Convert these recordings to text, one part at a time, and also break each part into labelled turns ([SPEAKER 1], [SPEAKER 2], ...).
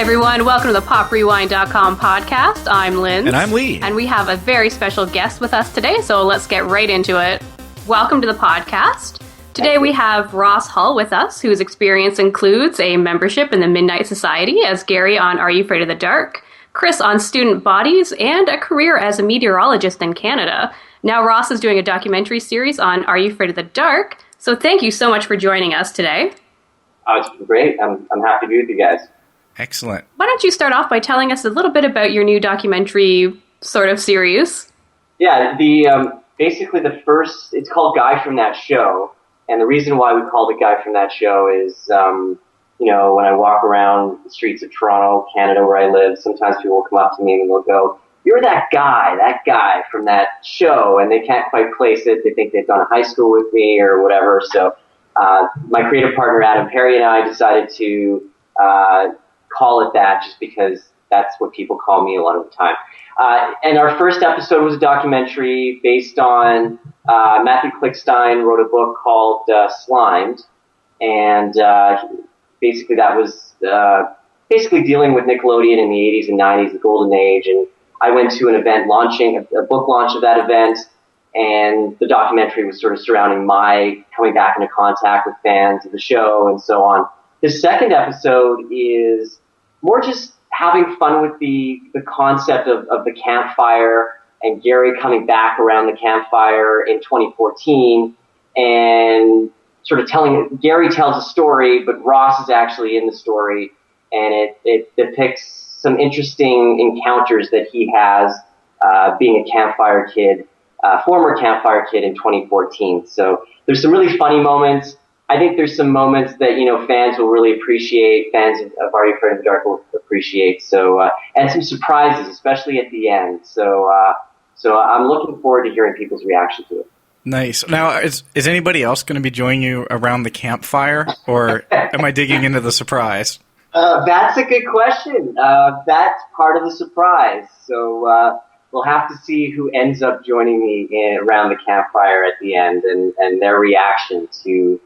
[SPEAKER 1] everyone, welcome to the PopRewind.com podcast. I'm Linz.
[SPEAKER 2] And I'm Lee.
[SPEAKER 1] And we have a very special guest with us today, so let's get right into it. Welcome to the podcast. Today we have Ross Hull with us, whose experience includes a membership in the Midnight Society as Gary on Are You Afraid of the Dark, Chris on Student Bodies, and a career as a meteorologist in Canada. Now Ross is doing a documentary series on Are You Afraid of the Dark, so thank you so much for joining us today.
[SPEAKER 3] It's great. I'm happy to be with you guys.
[SPEAKER 2] Excellent.
[SPEAKER 1] Why don't you start off by telling us a little bit about your new documentary sort of series?
[SPEAKER 3] Yeah, basically it's called Guy from That Show, and the reason why we called it Guy from That Show is, when I walk around the streets of Toronto, Canada, where I live, sometimes people will come up to me and they'll go, "You're that guy from that show," and they can't quite place it. They think they've gone to high school with me or whatever. So my creative partner Adam Perry and I decided to call it that just because that's what people call me a lot of the time. And our first episode was a documentary based on Matthew Klickstein wrote a book called Slimed, and basically that was dealing with Nickelodeon in the 80s and 90s, the golden age, and I went to an event launching, a book launch of that event, and the documentary was sort of surrounding my coming back into contact with fans of the show and so on. The second episode is more just having fun with the concept of the campfire and Gary coming back around the campfire in 2014 and sort of Gary tells a story, but Ross is actually in the story, and it depicts some interesting encounters that he has being a campfire kid, former campfire kid in 2014. So there's some really funny moments. I think there's some moments that, fans will really appreciate, fans of Are You Afraid of the Dark will appreciate. So, and some surprises, especially at the end. So I'm looking forward to hearing people's reaction to it.
[SPEAKER 2] Nice. Now, is anybody else going to be joining you around the campfire, or am I digging into the surprise?
[SPEAKER 3] That's a good question. That's part of the surprise. So, we'll have to see who ends up joining me around the campfire at the end and their reaction to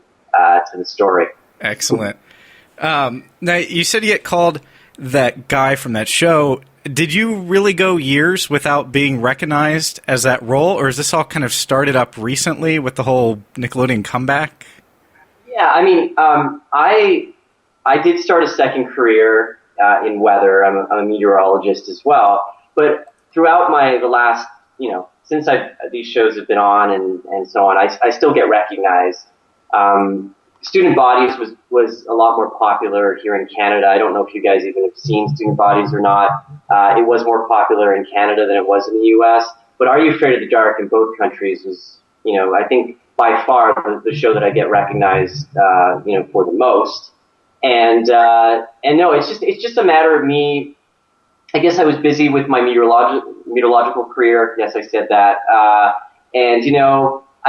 [SPEAKER 3] the story.
[SPEAKER 2] Excellent. Now, you said you get called that guy from that show. Did you really go years without being recognized as that role, or is this all kind of started up recently with the whole Nickelodeon comeback?
[SPEAKER 3] Yeah, I mean, I did start a second career in weather. I'm a meteorologist as well. But throughout the last, since these shows have been on and so on, I still get recognized. Student Bodies was a lot more popular here in Canada. I don't know if you guys even have seen Student Bodies or not. It was more popular in Canada than it was in the U.S. But Are You Afraid of the Dark in both countries was, I think by far the show that I get recognized, for the most. And no, it's just a matter of me. I guess I was busy with my meteorological career. Yes, I said that. And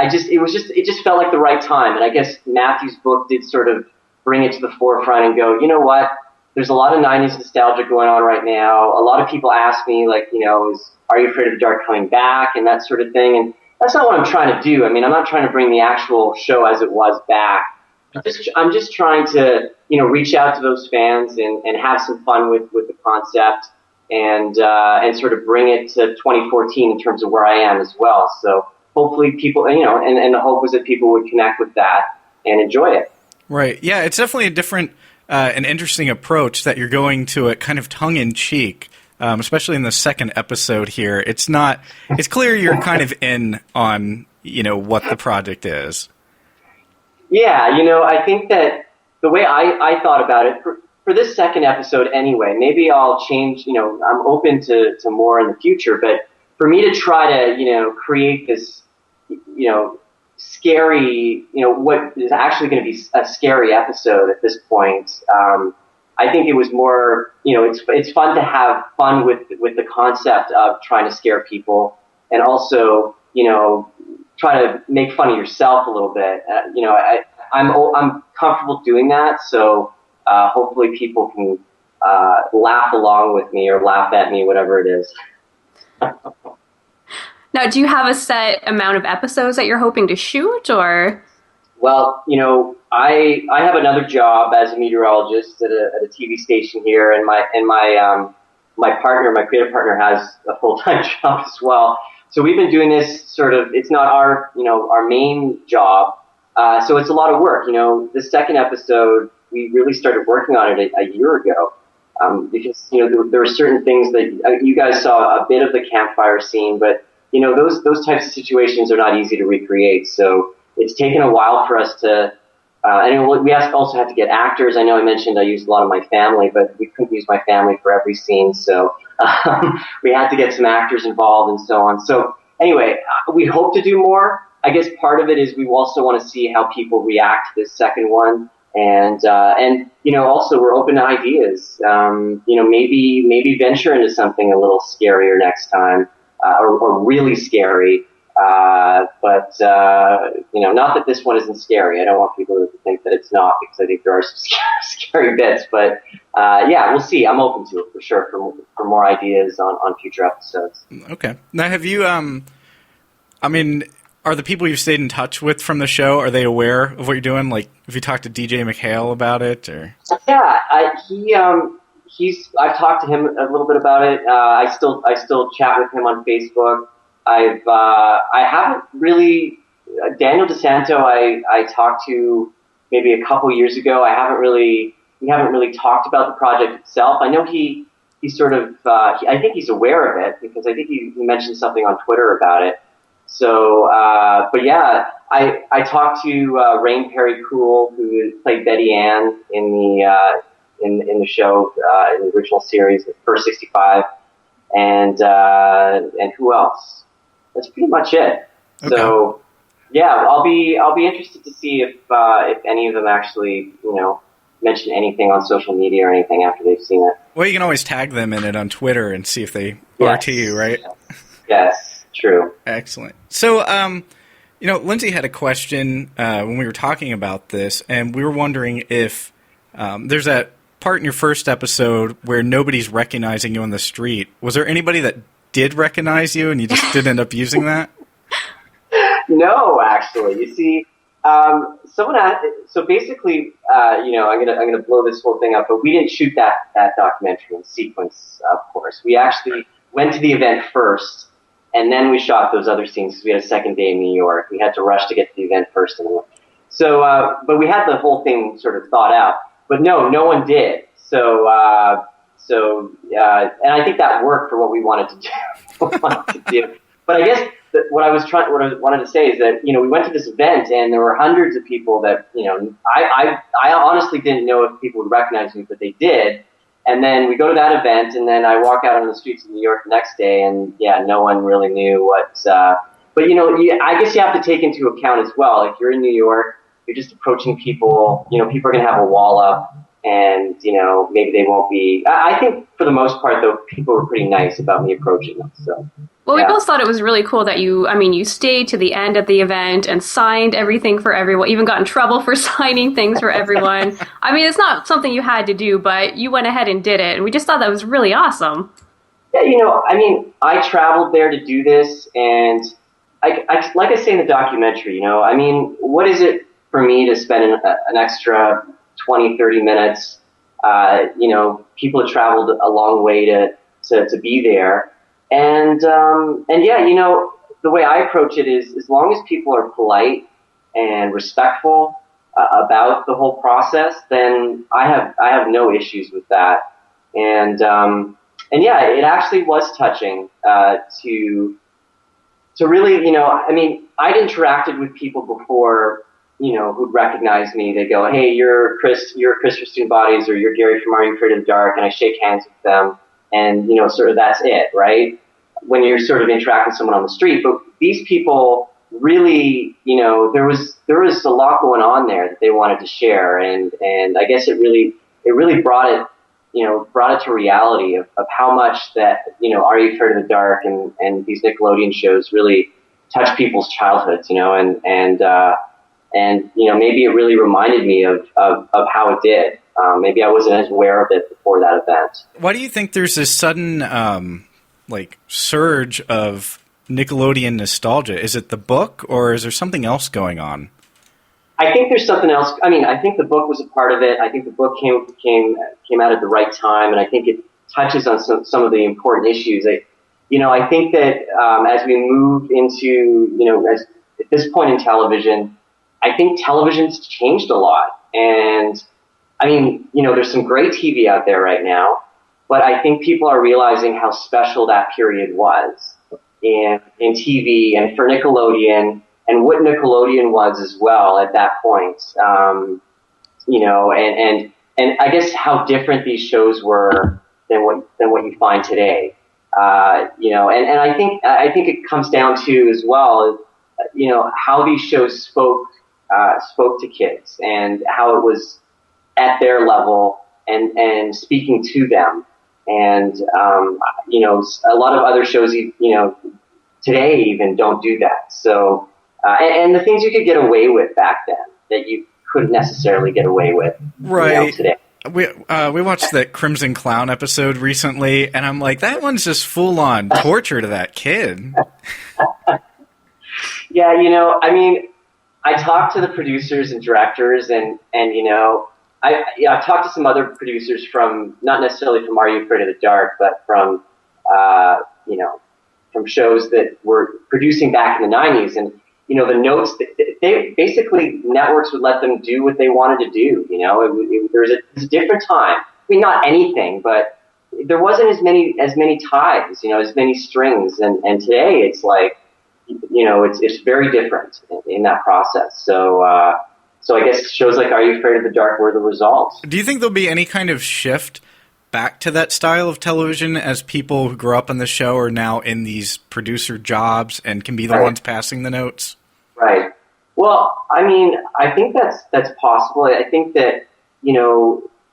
[SPEAKER 3] it just felt like the right time. And I guess Matthew's book did sort of bring it to the forefront and go, you know what? There's a lot of 90s nostalgia going on right now. A lot of people ask me, like, is Are You Afraid of the Dark coming back and that sort of thing. And that's not what I'm trying to do. I mean, I'm not trying to bring the actual show as it was back. I'm just trying to, reach out to those fans and have some fun with the concept and sort of bring it to 2014 in terms of where I am as well. So hopefully people, and the hope was that people would connect with that and enjoy it. Right.
[SPEAKER 2] Yeah, it's definitely a different, an interesting approach that you're going to it kind of tongue-in-cheek, especially in the second episode here. It's clear you're kind of in on, what the project is.
[SPEAKER 3] Yeah, I think that the way I thought about it, for this second episode anyway, maybe I'll change, I'm open to more in the future, but for me to try to, create this, scary, what is actually going to be a scary episode at this point, I think it was more, it's fun to have fun with the concept of trying to scare people and also, try to make fun of yourself a little bit. I'm comfortable doing that, so hopefully people can laugh along with me or laugh at me, whatever it is.
[SPEAKER 1] Now, do you have a set amount of episodes that you're hoping to shoot, or?
[SPEAKER 3] Well, I have another job as a meteorologist at a TV station here, and my partner, my creative partner, has a full-time job as well. So we've been doing this sort of. It's not our main job, so it's a lot of work. The second episode, we really started working on it a year ago, because there were certain things that you guys saw a bit of the campfire scene, but those types of situations are not easy to recreate. So it's taken a while for us to, and we also had to get actors. I know I mentioned I used a lot of my family, but we couldn't use my family for every scene. So we had to get some actors involved and so on. So anyway, we hope to do more. I guess part of it is we also want to see how people react to this second one. And also we're open to ideas. Maybe venture into something a little scarier next time, or really scary. But not that this one isn't scary. I don't want people to think that it's not, because I think there are some scary bits. But we'll see. I'm open to it for sure for more ideas on future episodes.
[SPEAKER 2] Okay. Now, have you? Are the people you've stayed in touch with from the show, are they aware of what you're doing? Like, have you talked to DJ McHale about it, or?
[SPEAKER 3] Yeah, I've talked to him a little bit about it. I still chat with him on Facebook. I haven't really, Daniel DeSanto, I talked to maybe a couple years ago. We haven't really talked about the project itself. I know he sort of, I think he's aware of it, because I think he mentioned something on Twitter about it. So, but yeah, I talked to Rain Perry Cool, who played Betty Ann in the show, in the original series, the first 65, and who else? That's pretty much it. Okay. So, yeah, I'll be interested to see if any of them actually, mention anything on social media or anything after they've seen it.
[SPEAKER 2] Well, you can always tag them in it on Twitter and see if they RT you, right?
[SPEAKER 3] Yes. True.
[SPEAKER 2] Excellent. So, Lindsay had a question when we were talking about this, and we were wondering if there's that part in your first episode where nobody's recognizing you on the street. Was there anybody that did recognize you, and you just didn't end up using that?
[SPEAKER 3] No, actually. You see, someone asked, so basically, I'm gonna blow this whole thing up, but we didn't shoot that documentary in sequence, of course. We actually went to the event first. And then we shot those other scenes because we had a second day in New York. We had to rush to get to the event first. So, but we had the whole thing sort of thought out. But no one did. So, and I think that worked for what we wanted to do. But I guess what I wanted to say is that, we went to this event and there were hundreds of people that, I honestly didn't know if people would recognize me, but they did. And then we go to that event, and then I walk out on the streets of New York the next day, and yeah, no one really knew what. But I guess you have to take into account as well. If you're in New York, you're just approaching people. People are going to have a wall up, and maybe they won't be. I think for the most part, though, people were pretty nice about me approaching them. So.
[SPEAKER 1] Well, we both thought it was really cool that you stayed to the end of the event and signed everything for everyone, even got in trouble for signing things for everyone. It's not something you had to do, but you went ahead and did it, and we just thought that was really awesome.
[SPEAKER 3] Yeah, I traveled there to do this, and I like I say in the documentary, what is it for me to spend an extra 20, 30 minutes? People have traveled a long way to be there. And yeah, the way I approach it is, as long as people are polite and respectful about the whole process, then I have no issues with that. And yeah, it actually was touching to really, I'd interacted with people before, who'd recognize me. They go, "Hey, you're Chris Christian Bodies, or you're Gary from Are You Afraid of the Dark?" And I shake hands with them. And, sort of that's it, right? When you're sort of interacting with someone on the street. But these people really, there was a lot going on there that they wanted to share. And I guess it really brought it to reality of how much that, Are You Afraid of the Dark and these Nickelodeon shows really touch people's childhoods, and maybe it really reminded me of how it did. Maybe I wasn't as aware of it before that event.
[SPEAKER 2] Why do you think there's this sudden surge of Nickelodeon nostalgia? Is it the book, or is there something else going on?
[SPEAKER 3] I think there's something else. I mean, I think the book was a part of it. I think the book came out at the right time, and I think it touches on some of the important issues. I think that as we move into, at this point in television, I think television's changed a lot. And I mean, there's some great TV out there right now, but I think people are realizing how special that period was in TV and for Nickelodeon, and what Nickelodeon was as well at that point. And I guess how different these shows were than what you find today. And I think it comes down to as well, how these shows spoke to kids and how it was at their level and speaking to them. And, a lot of other shows, today even don't do that. So, and the things you could get away with back then that you couldn't necessarily get away with today.
[SPEAKER 2] We watched that Crimson Clown episode recently, and I'm like, that one's just full-on torture to that kid.
[SPEAKER 3] Yeah, I mean, I talked to the producers and directors, and I've talked to some other producers from, not necessarily from Are You Afraid of the Dark, but from, from shows that were producing back in the 90s, and the notes, they basically, networks would let them do what they wanted to do. There was a different time. I mean, not anything, but there wasn't as many ties, as many strings. And today it's like, it's very different in that process. So I guess shows like Are You Afraid of the Dark were the results.
[SPEAKER 2] Do you think there'll be any kind of shift back to that style of television as people who grew up on the show are now in these producer jobs and can be the ones passing the notes?
[SPEAKER 3] Right. Well, I mean, I think that's possible. I think that,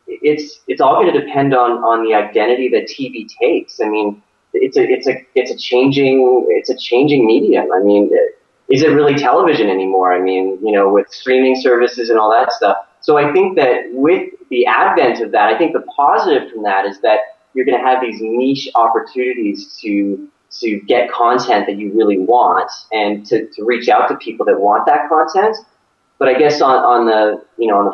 [SPEAKER 3] it's all going to depend on the identity that TV takes. I mean, it's a changing medium. I mean, is it really television anymore? I mean, with streaming services and all that stuff. So I think that with the advent of that, I think the positive from that is that you're going to have these niche opportunities to get content that you really want and to reach out to people that want that content. But I guess on the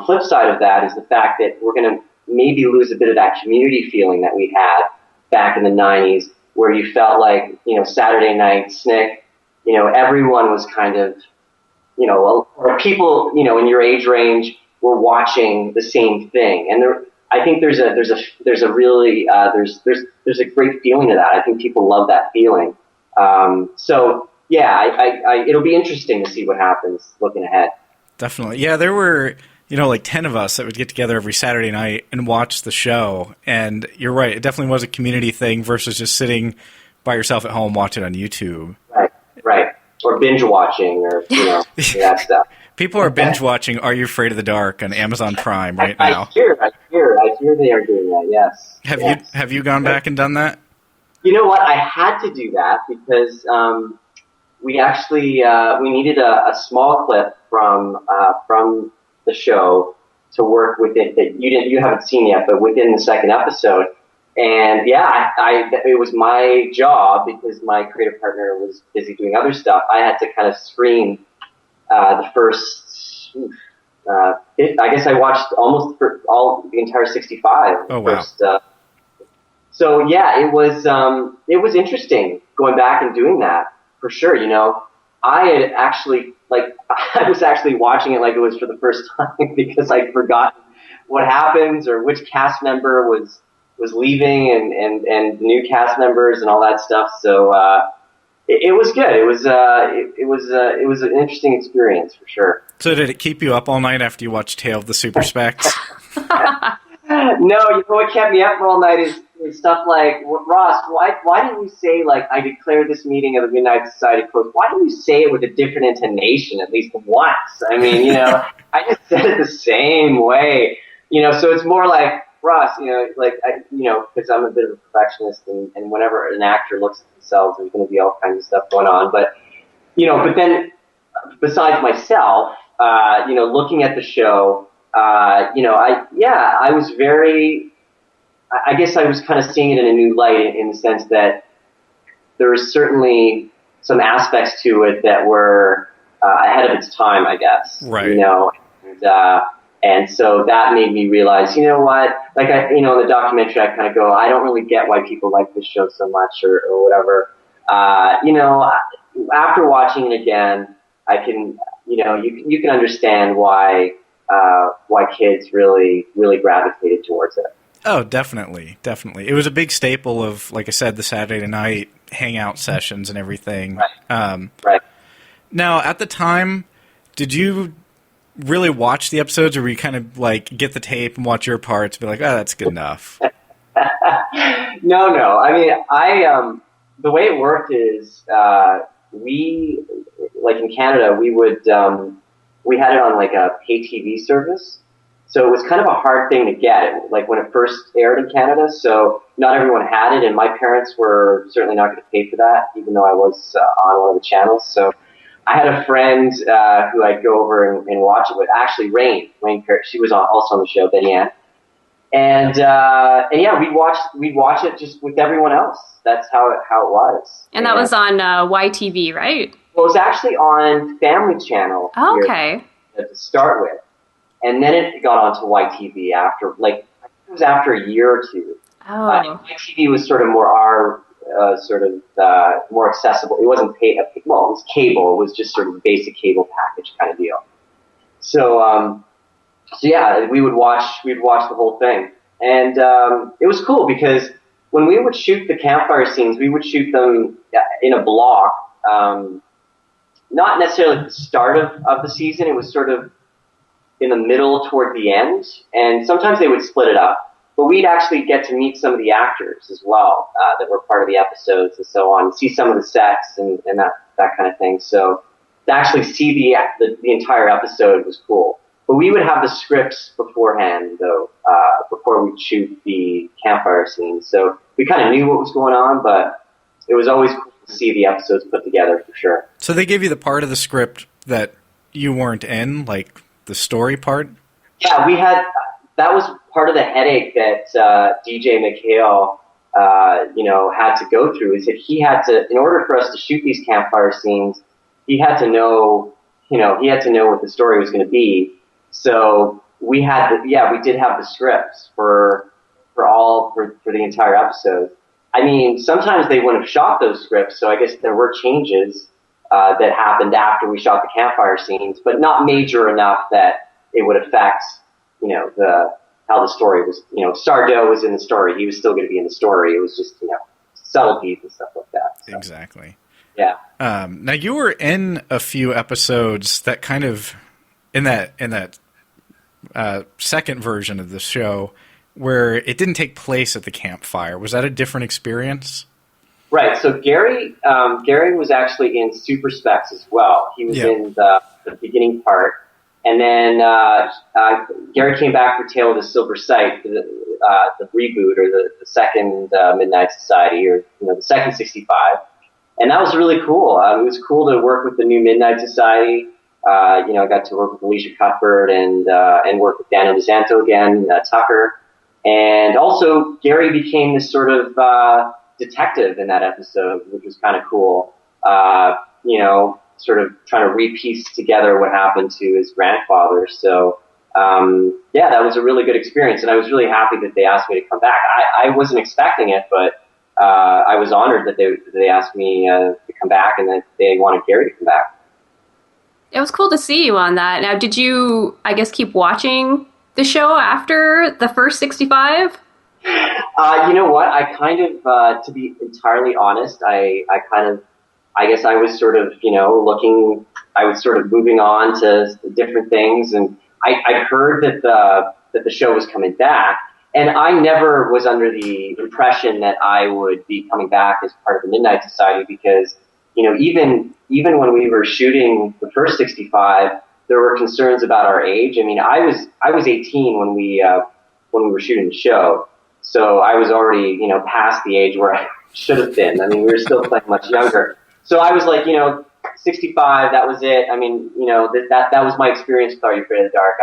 [SPEAKER 3] flip side of that is the fact that we're going to maybe lose a bit of that community feeling that we had back in the 90s, where you felt like, Saturday night, SNCC, everyone was kind of, or people, in your age range were watching the same thing. And I think there's a great feeling to that. I think people love that feeling. So yeah, it'll be interesting to see what happens looking ahead.
[SPEAKER 2] Definitely. Yeah, there were, like 10 of us that would get together every Saturday night and watch the show. And you're right, it definitely was a community thing versus just sitting by yourself at home watching on YouTube.
[SPEAKER 3] Right. Or binge watching or, that stuff.
[SPEAKER 2] People are binge watching Are You Afraid of the Dark on Amazon Prime right now.
[SPEAKER 3] I hear they are doing that, yes.
[SPEAKER 2] Have you gone back and done that?
[SPEAKER 3] You know what? I had to do that because we actually we needed a small clip from the show to work with it that you haven't seen yet, but within the second episode. And yeah, it was my job because my creative partner was busy doing other stuff. I had to kind of screen the first. I guess I watched almost the entire 65.
[SPEAKER 2] Oh wow!
[SPEAKER 3] First, so yeah, it was interesting going back and doing that for sure. I had actually I was actually watching it like it was for the first time because I'd forgotten what happens or which cast member was leaving and new cast members and all that stuff. So it was good. It was an interesting experience for sure.
[SPEAKER 2] So did it keep you up all night after you watched Tale of the Super Specs?
[SPEAKER 3] No, what kept me up all night is stuff like, Ross, why didn't you say, I declare this meeting of the Midnight Society closed? Why didn't you say it with a different intonation at least once? I mean, I just said it the same way. So it's more like, Ross, because I'm a bit of a perfectionist, and whenever an actor looks at themselves, there's going to be all kinds of stuff going on. But, but then besides myself, looking at the show, I was I guess I was kind of seeing it in a new light in the sense that there was certainly some aspects to it that were ahead of its time, I guess.
[SPEAKER 2] Right.
[SPEAKER 3] And so that made me realize, you know what, like in the documentary, I kind of go, I don't really get why people like this show so much or whatever. After watching it again, I can, you can understand why kids really, really gravitated towards it.
[SPEAKER 2] Oh, definitely. It was a big staple of, like I said, the Saturday night hangout sessions and everything.
[SPEAKER 3] Right. Right.
[SPEAKER 2] Now, at the time, did you really watch the episodes, or were you kind of like get the tape and watch your parts, be like, oh, that's good enough?
[SPEAKER 3] No. I mean, the way it worked is we, like in Canada, we had it on like a pay TV service. So it was kind of a hard thing to get, like when it first aired in Canada. So not everyone had it, and my parents were certainly not going to pay for that, even though I was on one of the channels. So I had a friend who I'd go over and watch it with. Actually, Rain Parrott, she was also on the show, Betty Ann. And yeah, we'd watch it just with everyone else. That's how it was.
[SPEAKER 1] And that was on YTV, right?
[SPEAKER 3] Well, it was actually on Family Channel.
[SPEAKER 1] Oh, okay.
[SPEAKER 3] To start with. And then it got onto YTV after, like, it was after a year or two.
[SPEAKER 1] Oh.
[SPEAKER 3] YTV was sort of more our, more accessible. It wasn't it was cable. It was just sort of a basic cable package kind of deal. So yeah, we'd watch the whole thing. And it was cool because when we would shoot the campfire scenes, we would shoot them in a block. Not necessarily at the start of the season. It was sort of in the middle toward the end, and sometimes they would split it up. But we'd actually get to meet some of the actors as well that were part of the episodes and so on, see some of the sets and that kind of thing. So to actually see the entire episode was cool. But we would have the scripts beforehand, though, before we'd shoot the campfire scenes. So we kind of knew what was going on, but it was always cool to see the episodes put together for sure.
[SPEAKER 2] So they gave you the part of the script that you weren't in, like the story part?
[SPEAKER 3] Yeah, that was part of the headache that DJ McHale, had to go through, is that he had to, in order for us to shoot these campfire scenes, he had to know what the story was going to be. So we did have the scripts for the entire episode. I mean, sometimes they wouldn't have shot those scripts, so I guess there were changes that happened after we shot the campfire scenes, but not major enough that it would affect, how the story was. Sardo was in the story; he was still going to be in the story. It was just, subtleties and stuff like that. So.
[SPEAKER 2] Exactly.
[SPEAKER 3] Yeah.
[SPEAKER 2] Now you were in a few episodes that kind of in that second version of the show where it didn't take place at the campfire. Was that a different experience?
[SPEAKER 3] Right. So Gary was actually in Super Specs as well. He was in the beginning part, and then Gary came back for Tale of the Silver Sight, the reboot or the second Midnight Society, or the second 65, and that was really cool. It was cool to work with the new Midnight Society. I got to work with Alicia Cuthbert and work with Daniel DeSanto again, Tucker, and also Gary became this sort of detective in that episode, which was kind of cool. Sort of trying to repiece together what happened to his grandfather. So, that was a really good experience, and I was really happy that they asked me to come back. I wasn't expecting it, but I was honored that they asked me to come back, and that they wanted Gary to come back.
[SPEAKER 1] It was cool to see you on that. Now, did you, I guess, keep watching the show after the first 65?
[SPEAKER 3] You know what? I kind of, to be entirely honest, I guess I was sort of, looking, I was sort of moving on to different things, and I heard that the show was coming back, and I never was under the impression that I would be coming back as part of the Midnight Society, because, even when we were shooting the first 65, there were concerns about our age. I mean, I was 18 when we were shooting the show. So I was already, past the age where I should have been. I mean, we were still playing much younger. So I was like, 65, that was it. I mean, that was my experience with Are You Afraid of the Dark.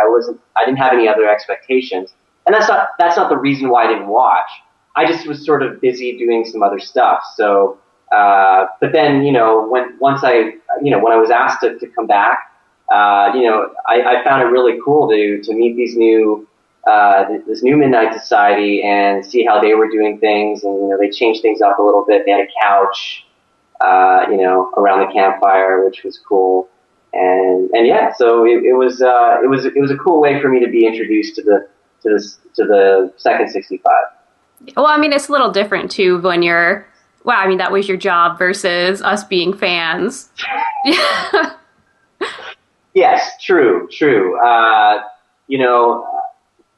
[SPEAKER 3] I didn't have any other expectations. And that's not the reason why I didn't watch. I just was sort of busy doing some other stuff. So, but then, when I was asked to come back, I found it really cool to meet these this new Midnight Society and see how they were doing things. And, they changed things up a little bit. They had a couch, around the campfire, which was cool. And yeah, so it was a cool way for me to be introduced to the second 65.
[SPEAKER 1] Well, I mean, it's a little different too when you're, wow, I mean, that was your job versus us being fans.
[SPEAKER 3] Yes, true.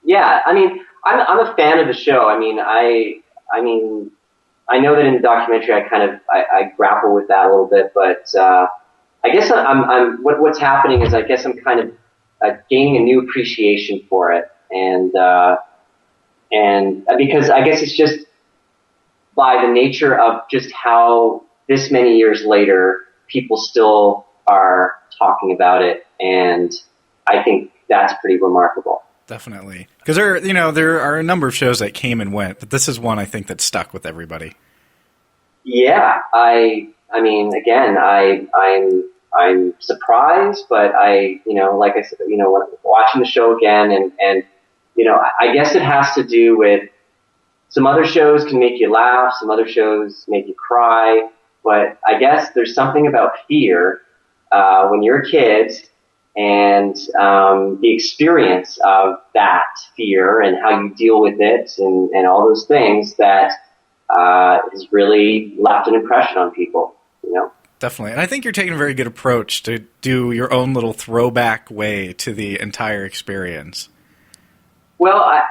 [SPEAKER 3] Yeah, I mean, I'm a fan of the show. I mean, I know that in the documentary I grapple with that a little bit, but I guess what's happening is I guess I'm kind of gaining a new appreciation for it, and because I guess it's just by the nature of just how this many years later people still are talking about it, and I think that's pretty remarkable.
[SPEAKER 2] Definitely, because there are a number of shows that came and went, but this is one I think that stuck with everybody.
[SPEAKER 3] Yeah, I mean, again, I'm surprised, but like I said, when watching the show again, and I guess it has to do with some other shows can make you laugh, some other shows make you cry, but I guess there's something about fear when you're a kid, and the experience of that fear and how you deal with it and all those things that has really left an impression on people,
[SPEAKER 2] Definitely. And I think you're taking a very good approach to do your own little throwback way to the entire experience. Well,
[SPEAKER 3] I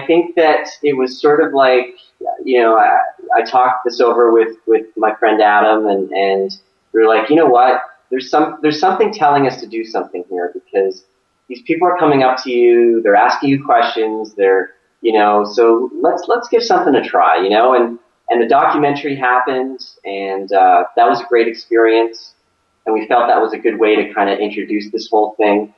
[SPEAKER 3] think that it was sort of like, I talked this over with my friend Adam, and we were like, you know what? There's something telling us to do something here, because these people are coming up to you, they're asking you questions, so let's give something a try, and the documentary happened, and that was a great experience, and we felt that was a good way to kind of introduce this whole thing.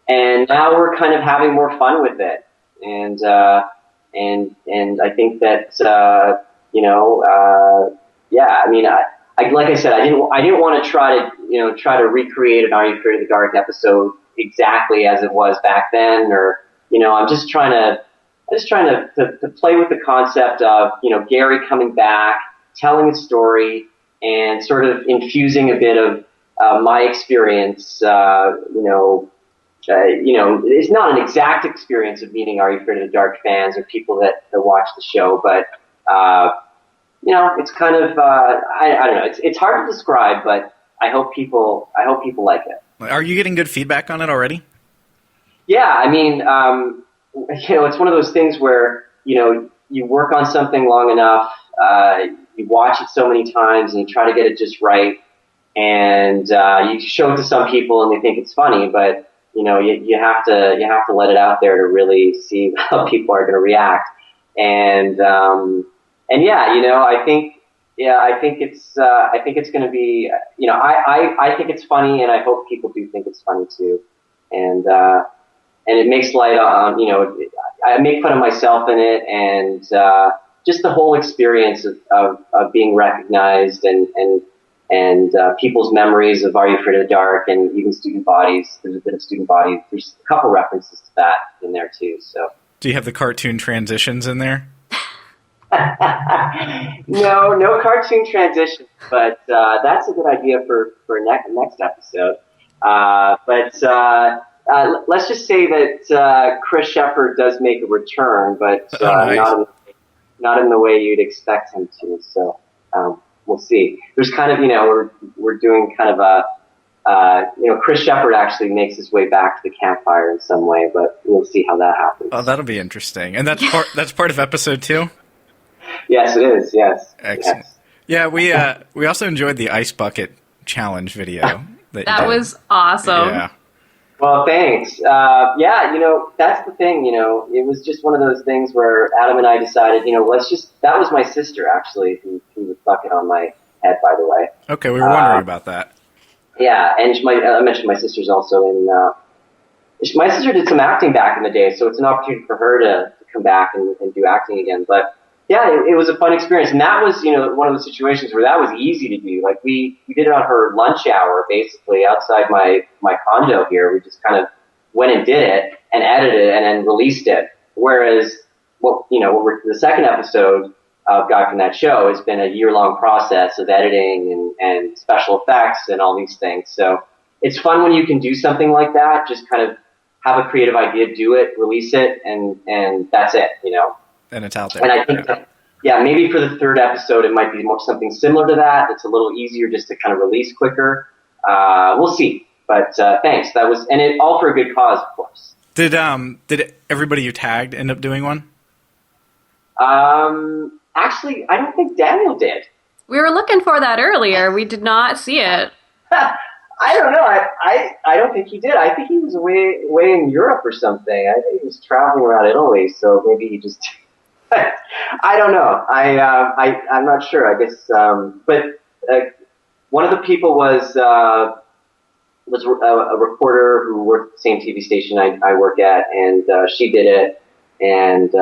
[SPEAKER 3] And now we're kind of having more fun with it, and I think that yeah. I mean, I like I said, I didn't want to try to recreate an Are You Afraid of the Dark episode exactly as it was back then, or I'm just trying to play with the concept of Gary coming back, telling a story, and sort of infusing a bit of my experience. It's not an exact experience of meeting Are You Afraid of the Dark fans or people that watch the show, but it's kind of I don't know. It's hard to describe, but I hope people like it.
[SPEAKER 2] Are you getting good feedback on it already?
[SPEAKER 3] Yeah, I mean, it's one of those things where you work on something long enough, you watch it so many times, and you try to get it just right, and you show it to some people, and they think it's funny, but you have to let it out there to really see how people are going to react, and yeah, I think it's going to be, I think it's funny, and I hope people do think it's funny too, and it makes light on, I make fun of myself in it, and just the whole experience of being recognized and people's memories of Are You Afraid of the Dark, and even Student Bodies. There's a bit of Student Bodies. There's a couple references to that in there too. So,
[SPEAKER 2] do you have the cartoon transitions in there?
[SPEAKER 3] No cartoon transitions, but that's a good idea for next episode. Let's just say that Chris Shepard does make a return, but
[SPEAKER 2] nice.
[SPEAKER 3] not in the way you'd expect him to. So. We'll see. There's kind of, we're doing kind of Chris Shepard actually makes his way back to the campfire in some way, but we'll see how that happens.
[SPEAKER 2] Oh, that'll be interesting. And that's part of episode 2?
[SPEAKER 3] Yes, it is. Yes.
[SPEAKER 2] Excellent. Yes. Yeah, we also enjoyed the ice bucket challenge video.
[SPEAKER 1] That was awesome.
[SPEAKER 2] Yeah.
[SPEAKER 3] Well, thanks. That's the thing, it was just one of those things where Adam and I decided, that was my sister, actually, who threw the bucket on my head, by the way.
[SPEAKER 2] Okay, we were wondering about that.
[SPEAKER 3] Yeah, and I mentioned my sister's also my sister did some acting back in the day, so it's an opportunity for her to come back and do acting again. But yeah, it was a fun experience. And that was, one of the situations where that was easy to do. Like we did it on her lunch hour, basically outside my condo here. We just kind of went and did it and edited it and then released it. Whereas the second episode of Guy from That Show has been a year-long process of editing and special effects and all these things. So it's fun when you can do something like that, just kind of have a creative idea, do it, release it, and that's it,
[SPEAKER 2] And it's out there.
[SPEAKER 3] And I think maybe for the third episode, it might be more something similar to that. It's a little easier just to kind of release quicker. We'll see. But thanks. That was, and it all for a good cause, of course.
[SPEAKER 2] Did everybody you tagged end up doing one?
[SPEAKER 3] Actually, I don't think Daniel did.
[SPEAKER 1] We were looking for that earlier. We did not see it.
[SPEAKER 3] I don't know. I don't think he did. I think he was way in Europe or something. I think he was traveling around Italy, so maybe he just. I don't know. I'm not sure. I guess. But one of the people was a reporter who worked at the same TV station I work at, and she did it. And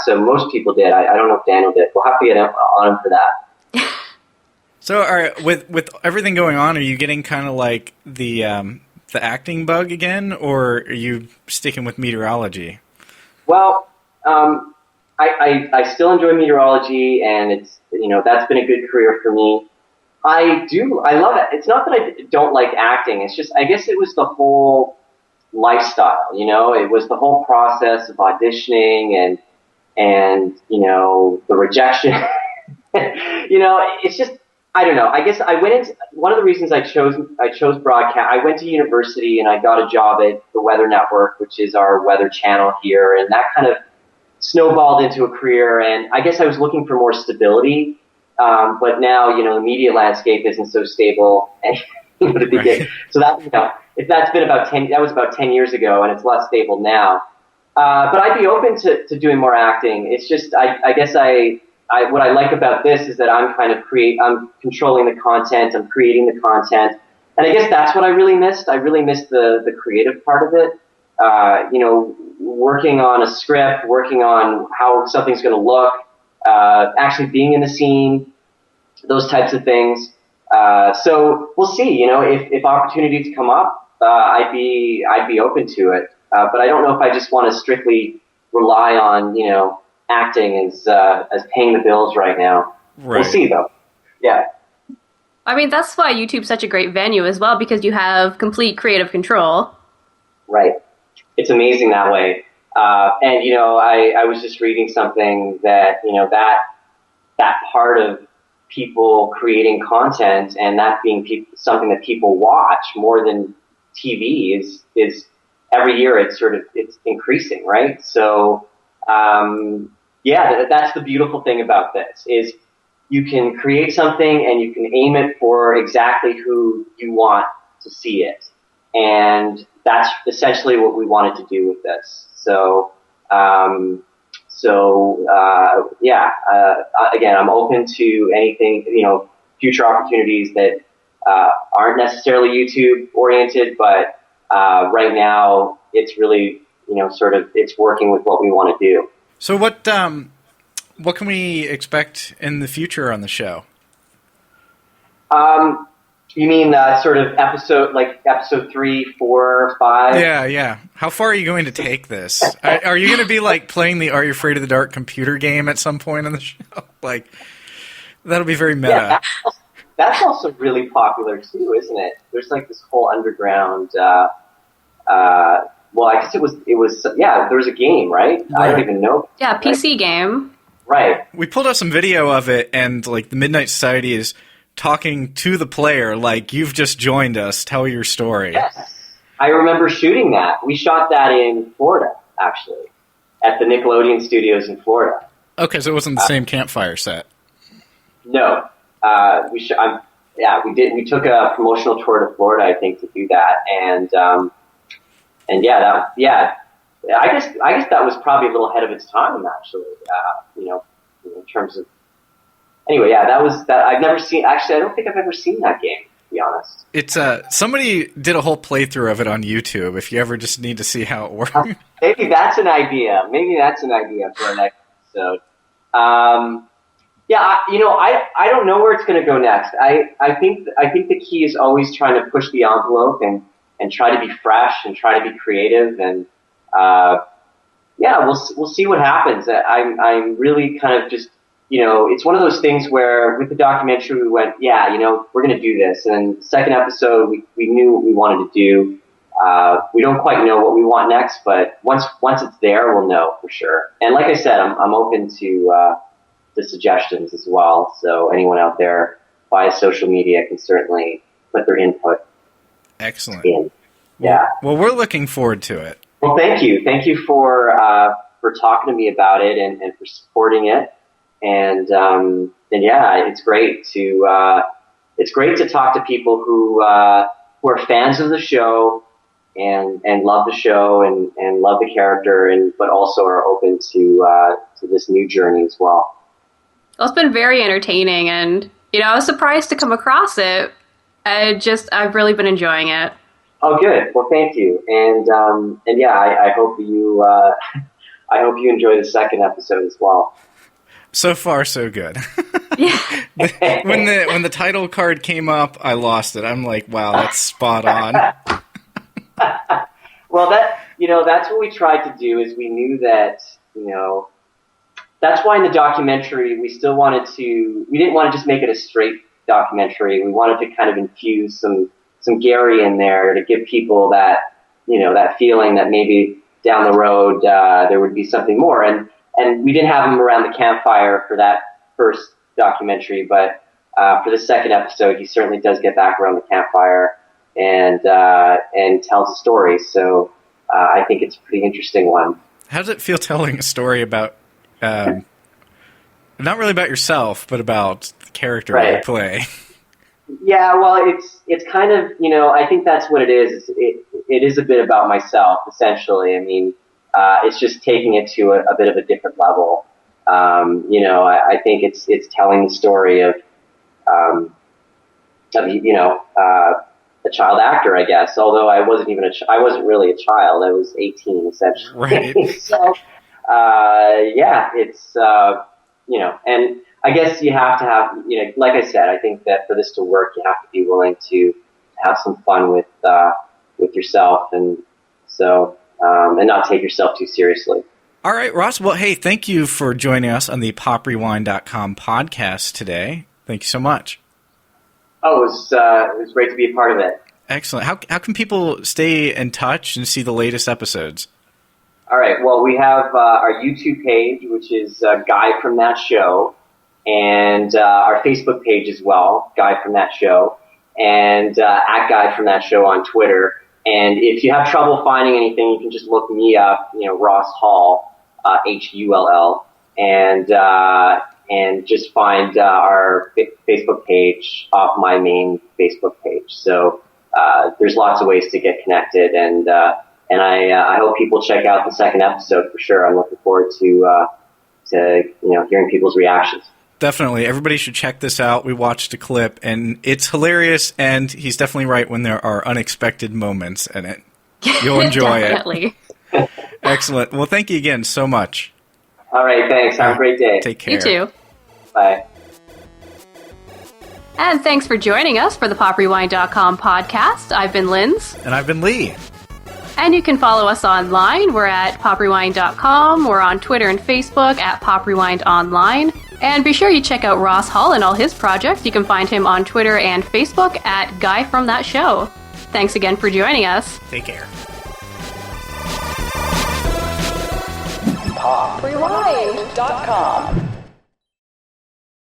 [SPEAKER 3] so most people did. I don't know if Daniel did. We'll have to get on him for that.
[SPEAKER 2] So, all right, with everything going on, are you getting kind of like the acting bug again, or are you sticking with meteorology?
[SPEAKER 3] Well, I still enjoy meteorology, and it's that's been a good career for me. I love it. It's not that I don't like acting. It's just I guess it was the whole lifestyle. It was the whole process of auditioning and the rejection. It's just. I don't know. I guess I went into one of the reasons I chose broadcast. I went to university and I got a job at the Weather Network, which is our weather channel here, and that kind of snowballed into a career. And I guess I was looking for more stability, but now the media landscape isn't so stable. And, to begin, so that that's been about 10. That was about 10 years ago, and it's less stable now. But I'd be open to doing more acting. It's just I guess what I like about this is that I'm controlling the content, I'm creating the content, and I guess that's what I really missed. I really missed the creative part of it. Working on a script, working on how something's going to look, actually being in the scene, those types of things. So we'll see. If opportunities come up, I'd be open to it. But I don't know if I just want to strictly rely on acting as paying the bills right now.
[SPEAKER 2] Right.
[SPEAKER 3] We'll see though. Yeah.
[SPEAKER 1] I mean, that's why YouTube's such a great venue as well, because you have complete creative control.
[SPEAKER 3] Right. It's amazing that way. And I was just reading something that that part of people creating content and that being something that people watch more than TV is every year it's increasing, right? So that's the beautiful thing about this is you can create something and you can aim it for exactly who you want to see it. And that's essentially what we wanted to do with this. So, again, I'm open to anything, future opportunities that, aren't necessarily YouTube oriented, but, right now it's really, it's working with what we want to do.
[SPEAKER 2] So what can we expect in the future on the show?
[SPEAKER 3] You mean sort of episode 3, 4, 5?
[SPEAKER 2] Yeah. How far are you going to take this? Are you going to be like playing the Are You Afraid of the Dark computer game at some point on the show? Like, that'll be very meta.
[SPEAKER 3] Yeah, that's also really popular too, isn't it? There's like this whole underground. Well, I guess it was. Yeah, there was a game, right? I don't even know.
[SPEAKER 1] Yeah, PC game.
[SPEAKER 3] Right.
[SPEAKER 2] We pulled up some video of it, and like the Midnight Society is talking to the player like, you've just joined us, tell your story.
[SPEAKER 3] Yes. I remember shooting that. We shot that in Florida, actually, at the Nickelodeon studios in Florida.
[SPEAKER 2] Okay, so it wasn't the same campfire set.
[SPEAKER 3] No. We did. We took a promotional tour to Florida, I think, to do that. And I guess that was probably a little ahead of its time, actually, in terms of. Anyway, yeah, that was that. I've never seen. Actually, I don't think I've ever seen that game, to be honest.
[SPEAKER 2] It's somebody did a whole playthrough of it on YouTube. If you ever just need to see how it works,
[SPEAKER 3] maybe that's an idea. Maybe that's an idea for our next episode. I don't know where it's going to go next. I think the key is always trying to push the envelope and try to be fresh and try to be creative and we'll see what happens. I'm really kind of just, it's one of those things where with the documentary we went, we're going to do this. And the second episode we knew what we wanted to do. We don't quite know what we want next, but once it's there, we'll know for sure. And like I said, I'm open to the suggestions as well. So anyone out there via social media can certainly put their input.
[SPEAKER 2] Excellent.
[SPEAKER 3] In. Yeah.
[SPEAKER 2] Well, we're looking forward to it.
[SPEAKER 3] Well, thank you. Thank you for talking to me about it and for supporting it. And it's great to talk to people who are fans of the show and love the show and love the character but also are open to this new journey as well.
[SPEAKER 1] Well, it's been very entertaining, and I was surprised to come across it. I've really been enjoying it.
[SPEAKER 3] Oh, good. Well, thank you, and I hope you enjoy the second episode as well.
[SPEAKER 2] So far, so good.
[SPEAKER 1] Yeah.
[SPEAKER 2] When the title card came up, I lost it. I'm like, wow, that's spot on.
[SPEAKER 3] Well, that's what we tried to do. Is we knew that that's why in the documentary we didn't want to just make it a straight documentary. We wanted to kind of infuse some Gary in there to give people that, that feeling that maybe down the road, there would be something more. And we didn't have him around the campfire for that first documentary, but, for the second episode, he certainly does get back around the campfire and tells a story. So, I think it's a pretty interesting one.
[SPEAKER 2] How does it feel telling a story about, not really about yourself, but about the character you play?
[SPEAKER 3] Yeah, well, it's kind of, I think that's what it is. It is a bit about myself, essentially. I mean, it's just taking it to a bit of a different level. I think it's telling the story of a child actor, I guess. Although I wasn't really a child. I was 18, essentially.
[SPEAKER 2] Right.
[SPEAKER 3] So, it's and I guess you have to have, like I said, I think that for this to work, you have to be willing to have some fun with yourself, and so and not take yourself too seriously.
[SPEAKER 2] All right, Ross. Well, hey, thank you for joining us on the PopRewind.com podcast today. Thank you so much.
[SPEAKER 3] Oh, it was great to be a part of it.
[SPEAKER 2] Excellent. How can people stay in touch and see the latest episodes?
[SPEAKER 3] All right. Well, we have our YouTube page, which is Guy from That Show, and our Facebook page as well, Guy from That Show, and at Guy from That Show on Twitter. And if you have trouble finding anything, you can just look me up, Ross Hull, Hull, and just find our Facebook page off my main Facebook page. So there's lots of ways to get connected, and I hope people check out the second episode for sure. I'm looking forward to hearing people's reactions.
[SPEAKER 2] Definitely. Everybody should check this out. We watched a clip, and it's hilarious, and he's definitely right when there are unexpected moments in it. You'll enjoy
[SPEAKER 1] Definitely.
[SPEAKER 2] it. Excellent. Well, thank you again so much.
[SPEAKER 3] All right, thanks. Have a great day.
[SPEAKER 2] Take care.
[SPEAKER 1] You too.
[SPEAKER 3] Bye.
[SPEAKER 1] And thanks for joining us for the PopRewind.com podcast. I've been Linz.
[SPEAKER 2] And I've been Lee.
[SPEAKER 1] And you can follow us online. We're at PopRewind.com. We're on Twitter and Facebook at PopRewindOnline. And be sure you check out Ross Hull and all his projects. You can find him on Twitter and Facebook at Guy From That Show. Thanks again for joining us.
[SPEAKER 2] Take care.
[SPEAKER 4] PopRewind.com